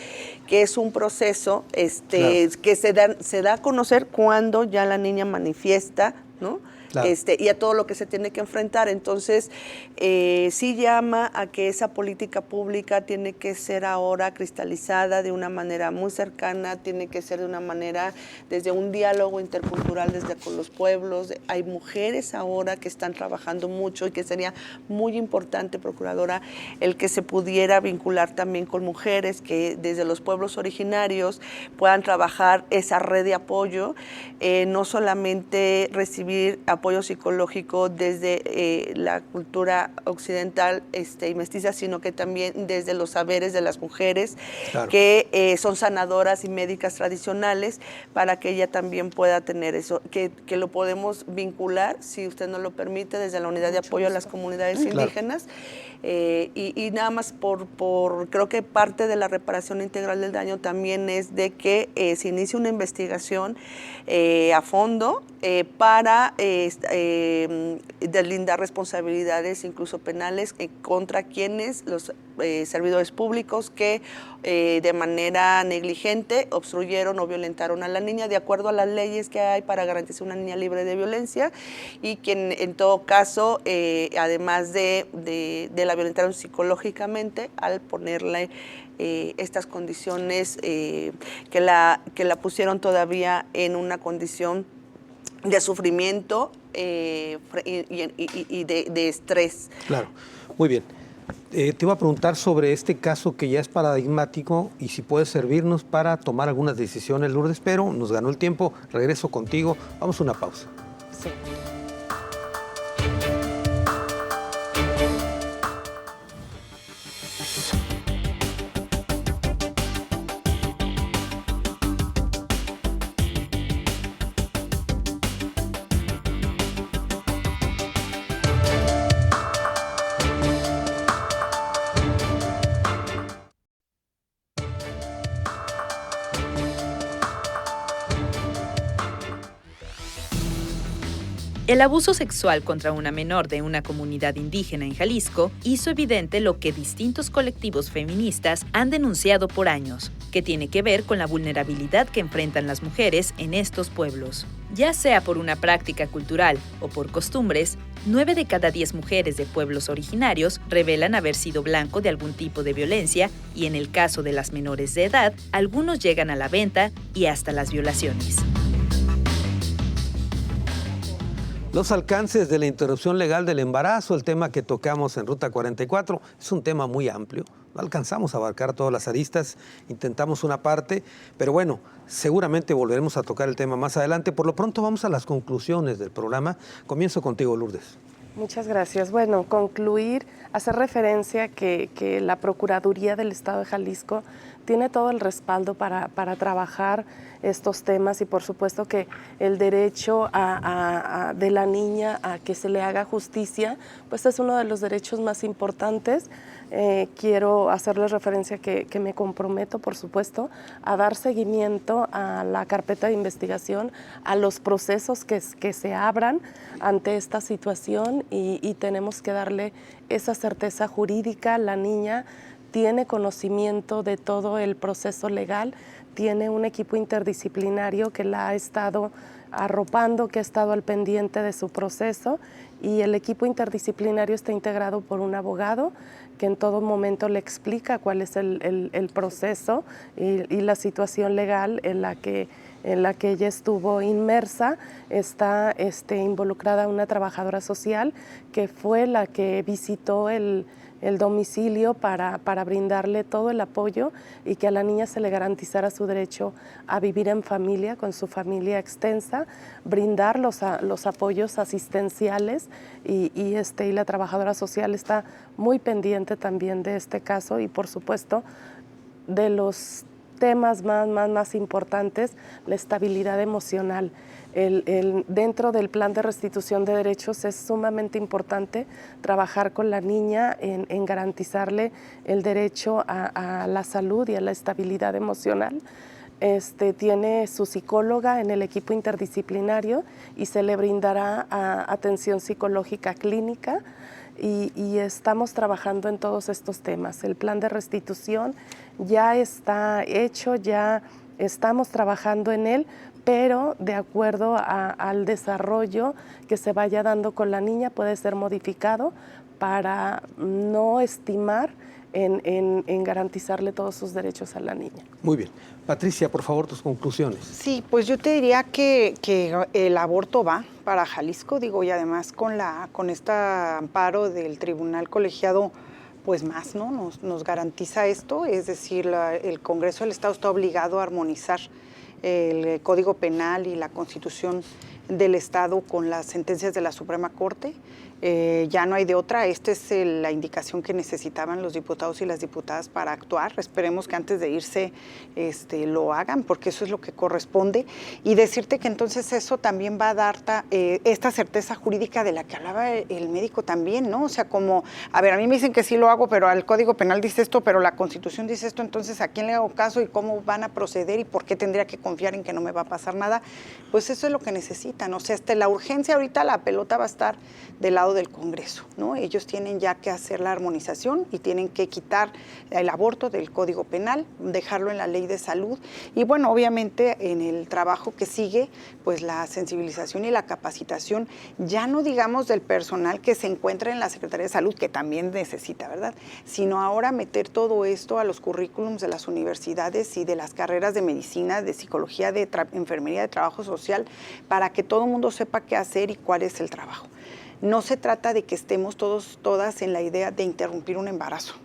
que es un proceso claro, que se da a conocer cuando ya la niña manifiesta, ¿no? Claro. Y a todo lo que se tiene que enfrentar. Entonces, sí llama a que esa política pública tiene que ser ahora cristalizada de una manera muy cercana, tiene que ser de una manera desde un diálogo intercultural desde con los pueblos. Hay mujeres ahora que están trabajando mucho y que sería muy importante, Procuradora, el que se pudiera vincular también con mujeres que desde los pueblos originarios puedan trabajar esa red de apoyo, no solamente recibir apoyo psicológico desde la cultura occidental y mestiza, sino que también desde los saberes de las mujeres, claro, que son sanadoras y médicas tradicionales, para que ella también pueda tener eso, que lo podemos vincular, si usted nos lo permite, desde la unidad de apoyo a las comunidades indígenas. Y nada más creo que parte de la reparación integral del daño también es de que se inicie una investigación a fondo para deslindar responsabilidades incluso penales contra quienes, los servidores públicos que de manera negligente obstruyeron o violentaron a la niña de acuerdo a las leyes que hay para garantizar una niña libre de violencia, y quien en todo caso, además de la violentaron psicológicamente al ponerle estas condiciones que la pusieron todavía en una condición de sufrimiento y de estrés. Claro, muy bien. Te iba a preguntar sobre este caso que ya es paradigmático y si puede servirnos para tomar algunas decisiones, Lourdes, pero nos ganó el tiempo. Regreso contigo. Vamos a una pausa. Sí. El abuso sexual contra una menor de una comunidad indígena en Jalisco hizo evidente lo que distintos colectivos feministas han denunciado por años, que tiene que ver con la vulnerabilidad que enfrentan las mujeres en estos pueblos. Ya sea por una práctica cultural o por costumbres, 9 de cada 10 mujeres de pueblos originarios revelan haber sido blanco de algún tipo de violencia y en el caso de las menores de edad, algunos llegan a la venta y hasta las violaciones. Los alcances de la interrupción legal del embarazo, el tema que tocamos en Ruta 44, es un tema muy amplio. No alcanzamos a abarcar todas las aristas, intentamos una parte, pero bueno, seguramente volveremos a tocar el tema más adelante. Por lo pronto vamos a las conclusiones del programa. Comienzo contigo, Lourdes. Muchas gracias. Bueno, concluir, hacer referencia que la Procuraduría del Estado de Jalisco tiene todo el respaldo para trabajar estos temas y por supuesto que el derecho de la niña a que se le haga justicia, pues es uno de los derechos más importantes. Quiero hacerles referencia que me comprometo, por supuesto, a dar seguimiento a la carpeta de investigación, a los procesos que se abran ante esta situación y tenemos que darle esa certeza jurídica. La niña tiene conocimiento de todo el proceso legal, tiene un equipo interdisciplinario que la ha estado arropando, que ha estado al pendiente de su proceso, y el equipo interdisciplinario está integrado por un abogado que en todo momento le explica cuál es el proceso y la situación legal en la que ella estuvo inmersa. Está involucrada una trabajadora social que fue la que visitó el domicilio para brindarle todo el apoyo y que a la niña se le garantizara su derecho a vivir en familia, con su familia extensa, brindar los apoyos asistenciales y la trabajadora social está muy pendiente también de este caso y por supuesto de los temas más importantes, la estabilidad emocional. Dentro del plan de restitución de derechos es sumamente importante trabajar con la niña en garantizarle el derecho a la salud y a la estabilidad emocional. Tiene su psicóloga en el equipo interdisciplinario y se le brindará atención psicológica clínica y estamos trabajando en todos estos temas. El plan de restitución ya está hecho, ya estamos trabajando en él, pero de acuerdo al desarrollo que se vaya dando con la niña puede ser modificado para no estimar en garantizarle todos sus derechos a la niña. Muy bien. Patricia, por favor, tus conclusiones. Sí, pues yo te diría que el aborto va para Jalisco, y además con este amparo del Tribunal Colegiado, pues más, ¿no? Nos garantiza esto, es decir, el Congreso del Estado está obligado a armonizar el Código Penal y la Constitución del Estado con las sentencias de la Suprema Corte. Ya no hay de otra. Esta es la indicación que necesitaban los diputados y las diputadas para actuar. Esperemos que antes de irse lo hagan, porque eso es lo que corresponde. Y decirte que entonces eso también va a dar esta certeza jurídica de la que hablaba el médico también, ¿no? O sea, como, a ver, a mí me dicen que sí lo hago, pero el Código Penal dice esto, pero la Constitución dice esto, entonces ¿a quién le hago caso y cómo van a proceder y por qué tendría que confiar en que no me va a pasar nada? Pues eso es lo que necesitan. O sea, la urgencia ahorita, la pelota va a estar del lado del Congreso, ¿no? Ellos tienen ya que hacer la armonización y tienen que quitar el aborto del Código Penal, dejarlo en la Ley de Salud y bueno, obviamente en el trabajo que sigue, pues la sensibilización y la capacitación, ya no digamos del personal que se encuentra en la Secretaría de Salud, que también necesita, ¿verdad? Sino ahora meter todo esto a los currículums de las universidades y de las carreras de medicina, de psicología, de enfermería, de trabajo social, para que todo el mundo sepa qué hacer y cuál es el trabajo. No se trata de que estemos todas en la idea de interrumpir un embarazo,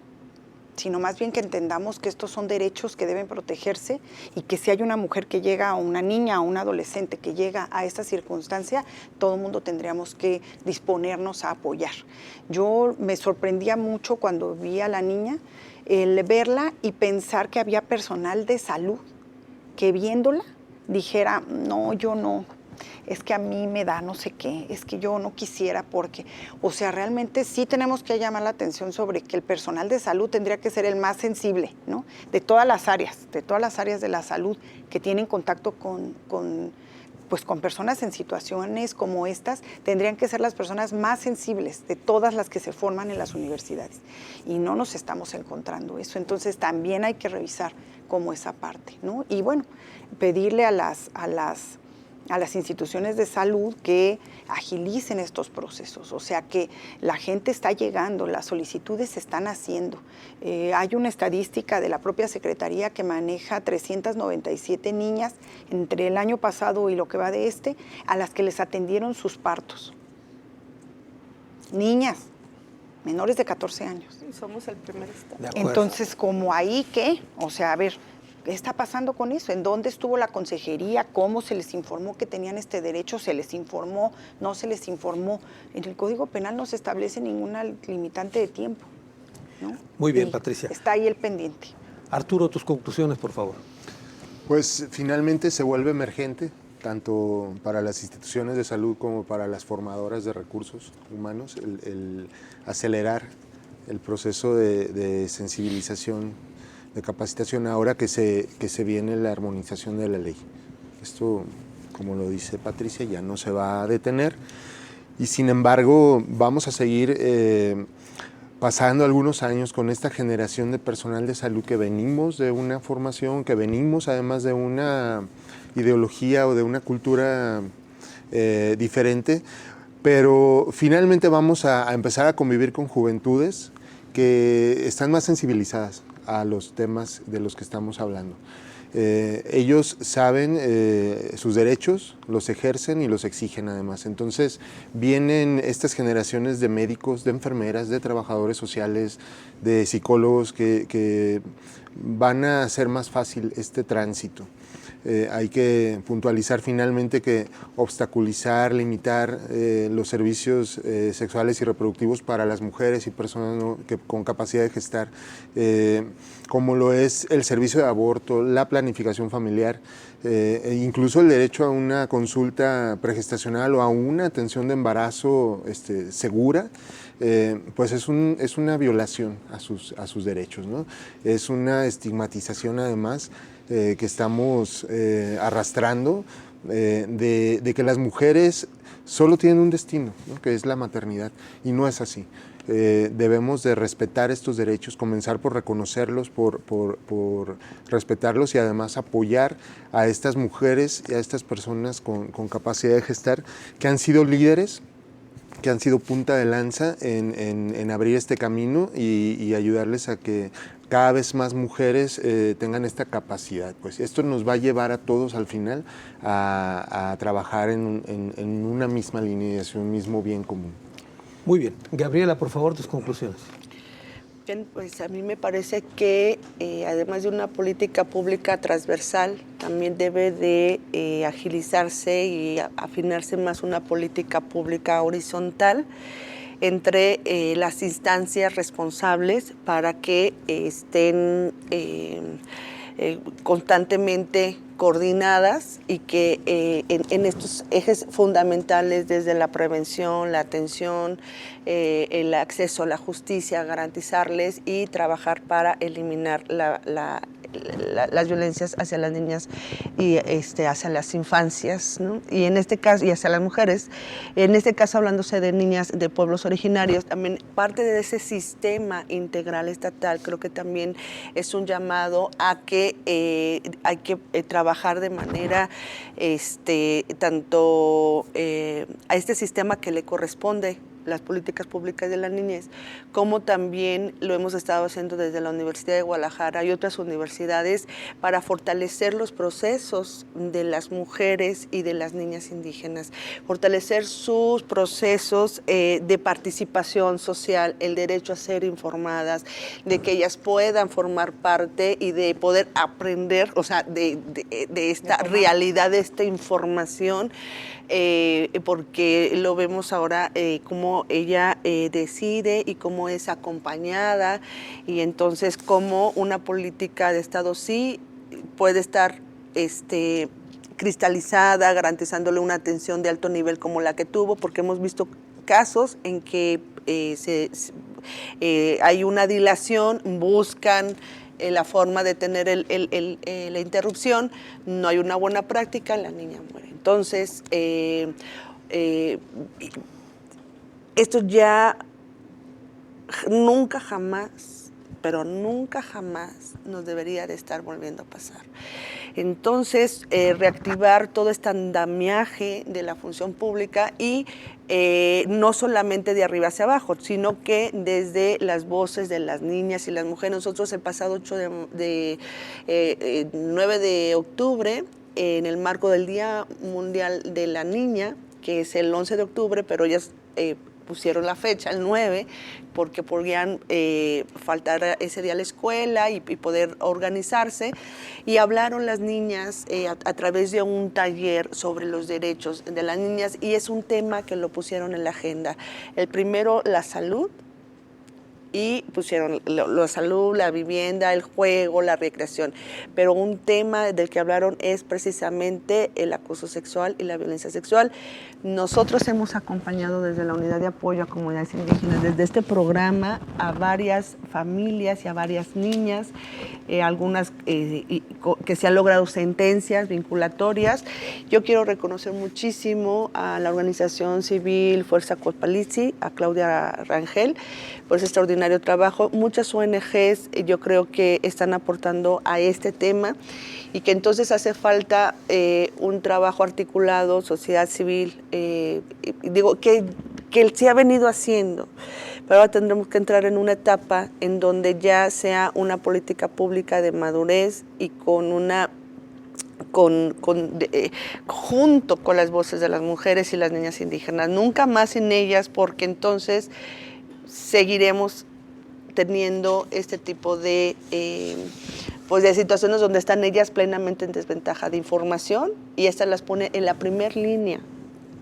sino más bien que entendamos que estos son derechos que deben protegerse y que si hay una mujer que llega, o una niña o un adolescente que llega a esta circunstancia, todo el mundo tendríamos que disponernos a apoyar. Yo me sorprendía mucho cuando vi a la niña, el verla y pensar que había personal de salud que viéndola dijera, no, yo no, es que a mí me da no sé qué, es que yo no quisiera porque, o sea, realmente sí tenemos que llamar la atención sobre que el personal de salud tendría que ser el más sensible, ¿no? De todas las áreas de la salud que tienen contacto con personas en situaciones como estas, tendrían que ser las personas más sensibles de todas las que se forman en las universidades. Y no nos estamos encontrando eso. Entonces también hay que revisar como esa parte, ¿no? Y bueno, pedirle a las instituciones de salud que agilicen estos procesos, o sea que la gente está llegando, las solicitudes se están haciendo. Hay una estadística de la propia Secretaría que maneja 397 niñas entre el año pasado y lo que va de a las que les atendieron sus partos. Niñas menores de 14 años. Sí, somos el primer estado. Entonces, ¿como ahí qué? O sea, a ver, ¿qué está pasando con eso? ¿En dónde estuvo la consejería? ¿Cómo se les informó que tenían este derecho? ¿Se les informó? ¿No se les informó? En el Código Penal no se establece ninguna limitante de tiempo, ¿no? Muy bien, Y Patricia. está ahí el pendiente. Arturo, tus conclusiones, por favor. Pues finalmente se vuelve emergente, tanto para las instituciones de salud como para las formadoras de recursos humanos, el acelerar el proceso de sensibilización, de capacitación, ahora que se viene la armonización de la ley. Esto, como lo dice Patricia, ya no se va a detener y sin embargo vamos a seguir pasando algunos años con esta generación de personal de salud que venimos de una formación, que venimos además de una ideología o de una cultura diferente, pero finalmente vamos a empezar a convivir con juventudes que están más sensibilizadas a los temas de los que estamos hablando. Ellos saben sus derechos, los ejercen y los exigen además. Entonces vienen estas generaciones de médicos, de enfermeras, de trabajadores sociales, de psicólogos que van a hacer más fácil este tránsito. Hay que puntualizar finalmente que obstaculizar, limitar los servicios sexuales y reproductivos para las mujeres y personas con capacidad de gestar, como lo es el servicio de aborto, la planificación familiar, incluso el derecho a una consulta pregestacional o a una atención de embarazo segura, pues es una violación a sus derechos, ¿no? Es una estigmatización además que estamos arrastrando de que las mujeres solo tienen un destino, ¿no? Que es la maternidad, y no es así. Debemos de respetar estos derechos, comenzar por reconocerlos, por respetarlos y además apoyar a estas mujeres y a estas personas con capacidad de gestar que han sido líderes, que han sido punta de lanza en abrir este camino y ayudarles a que cada vez más mujeres tengan esta capacidad. Pues esto nos va a llevar a todos al final a trabajar en una misma alineación, un mismo bien común. Muy bien. Gabriela, por favor, tus conclusiones. Bien, pues a mí me parece que además de una política pública transversal, también debe de agilizarse y afinarse más una política pública horizontal entre las instancias responsables para que estén constantemente coordinadas y que en estos ejes fundamentales, desde la prevención, la atención, el acceso a la justicia, garantizarles y trabajar para eliminar las violencias hacia las niñas y hacia las infancias, ¿no? Y en este caso, y hacia las mujeres, en este caso hablándose de niñas de pueblos originarios, también parte de ese sistema integral estatal, creo que también es un llamado a que hay que trabajar de manera tanto a este sistema que le corresponde las políticas públicas de la niñez, como también lo hemos estado haciendo desde la Universidad de Guadalajara y otras universidades para fortalecer los procesos de las mujeres y de las niñas indígenas, fortalecer sus procesos de participación social, el derecho a ser informadas, de que ellas puedan formar parte y de poder aprender, o sea, de esta realidad, de esta información, porque lo vemos ahora cómo ella decide y cómo es acompañada, y entonces cómo una política de Estado sí puede estar cristalizada, garantizándole una atención de alto nivel como la que tuvo, porque hemos visto casos en que hay una dilación, buscan la forma de tener la interrupción, no hay una buena práctica, la niña muere. Entonces, esto ya nunca jamás, pero nunca jamás nos debería de estar volviendo a pasar. Entonces, reactivar todo este andamiaje de la función pública y no solamente de arriba hacia abajo, sino que desde las voces de las niñas y las mujeres. Nosotros el pasado 9 de octubre, en el marco del Día Mundial de la Niña, que es el 11 de octubre, pero ellas pusieron la fecha, el 9, porque podían faltar ese día a la escuela y poder organizarse, y hablaron las niñas a través de un taller sobre los derechos de las niñas, y es un tema que lo pusieron en la agenda. El primero, la salud, y pusieron la salud, la vivienda, el juego, la recreación. Pero un tema del que hablaron es precisamente el acoso sexual y la violencia sexual. Nosotros hemos acompañado desde la Unidad de Apoyo a Comunidades Indígenas, desde este programa, a varias familias y a varias niñas, algunas que se han logrado sentencias vinculatorias. Yo quiero reconocer muchísimo a la organización civil Fuerza Copalitzin, a Claudia Rangel, por ese extraordinario trabajo. Muchas ONGs yo creo que están aportando a este tema, y que entonces hace falta un trabajo articulado, sociedad civil, digo que se ha venido haciendo, pero ahora tendremos que entrar en una etapa en donde ya sea una política pública de madurez y junto con las voces de las mujeres y las niñas indígenas, nunca más sin ellas, porque entonces seguiremos teniendo este tipo de situaciones donde están ellas plenamente en desventaja de información, y esta las pone en la primer línea.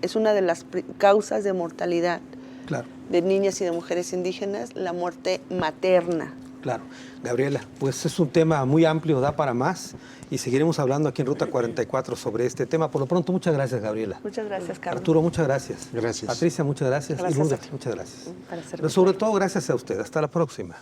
Es una de las causas de mortalidad, claro, de niñas y de mujeres indígenas, la muerte materna. Claro. Gabriela, pues es un tema muy amplio, da para más, y seguiremos hablando aquí en Ruta 44 sobre este tema. Por lo pronto, muchas gracias, Gabriela. Muchas gracias, Carlos. Arturo, muchas gracias. Gracias. Patricia, muchas gracias. Gracias. Y Lourdes, muchas gracias. Pero sobre todo, gracias a usted. Hasta la próxima.